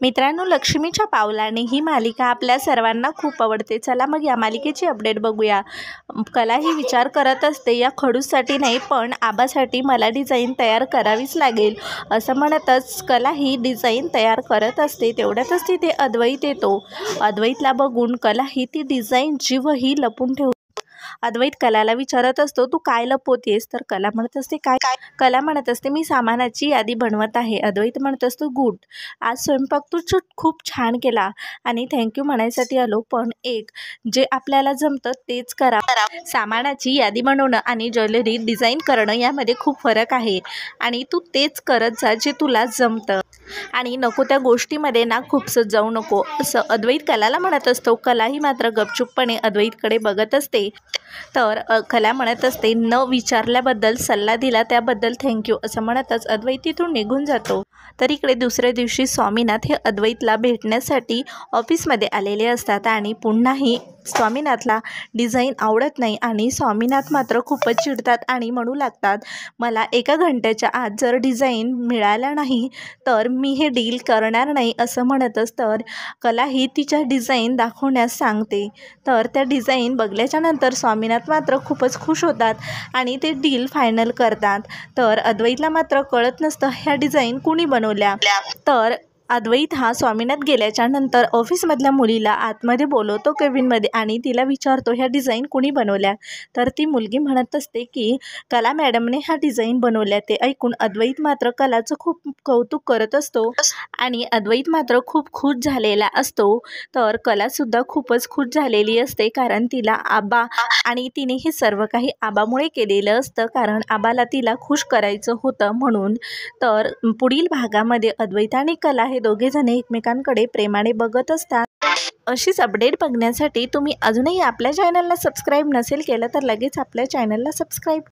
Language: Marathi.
मित्रांनो, लक्ष्मीच्या पावलाने ही मालिका आपल्या सर्वांना खूप आवडते। चला मग या मालिकेची अपडेट बघूया। कला ही विचार करत असते, या खडूससाठी नाही पण आबासाठी मला डिझाईन तयार करावीच लागेल असं म्हणतच कला ही डिझाईन तयार करत असते। तेवढ्यातच तिथे अद्वैत येतो। अद्वैतला बघून कला ही ती डिझाईन जीवही लपून ठेवते। अद्वैत कलाला विचारत असतो, तू काय लपवतेस? तर कला म्हणत असते, काय? कला म्हणत असते, मी सामानाची यादी बनवत आहे। अद्वैत म्हणत असतो, गुड, आज स्वयंपाक तू खूप छान केला आणि थँक्यू म्हणायसाठी आलो, पण एक जे आपल्याला जमतं तेच करा। सामानाची यादी बनवणं आणि ज्वेलरी डिझाईन करणं यामध्ये खूप फरक आहे आणि तू तेच करत जा जे तुला जमतं आणि नको त्या गोष्टीमध्ये ना खूपसं जाऊ नको असं अद्वैत कलाला म्हणत असतो। कलाही मात्र गपचूपपणे अद्वैतकडे बघत असते। तर कला म्हणत असते, न विचारल्याबद्दल सल्ला दिला त्याबद्दल थँक्यू असं म्हणतच अद्वैत तिथून निघून जातो। तर इकडे दुसऱ्या दिवशी स्वामीनाथ हे अद्वैतला भेटण्यासाठी ऑफिसमध्ये आलेले असतात आणि पुन्हाही स्वामीनाथला डिझाईन आवडत नाही आणि स्वामीनाथ मात्र खूपच चिडतात आणि म्हणू लागतात, मला 1 घंट्याच्या आत जर डिझाईन मिळाला नाही तर मी हे डील करणार नाही असं म्हणतच तर कला ही तिच्या डिझाईन दाखवण्यास सांगते। तर त्या डिझाईन बघल्याच्या नंतर स्वामीनाथ मात्र खूपच खुश होतात आणि ते डील फायनल करतात। तर अद्वैतला मात्र कळत नसतं ह्या डिझाईन कुणी बनवल्या। तर अद्वैत हा स्वामीनाथ गेल्याच्या नंतर ऑफिसमधल्या मुलीला आतमध्ये बोलवतो केबिनमध्ये आणि तिला विचारतो, ह्या डिझाईन कुणी बनवल्या? तर ती मुलगी म्हणत असते की कला मॅडमने ह्या डिझाईन बनवल्या। ते ऐकून अद्वैत मात्र कलाचं खूप कौतुक करत असतो आणि अद्वैत मात्र खूप खुश झालेला असतो। तर कलासुद्धा खूपच खुश झालेली असते, कारण तिला आबा आणि तिने हे सर्व काही आबामुळे केलेलं असतं, कारण आबाला तिला खुश करायचं होतं म्हणून। तर पुढील भागामध्ये अद्वैत आणि कला हे दोघेजण एकमेकांकडे प्रेमाने बघत असतात। अशीच अपडेट बघण्यासाठी तुम्ही अजूनही आपल्या चॅनलला सबस्क्राईब नसेल केलं तर लगेच आपल्या चॅनलला सबस्क्राईब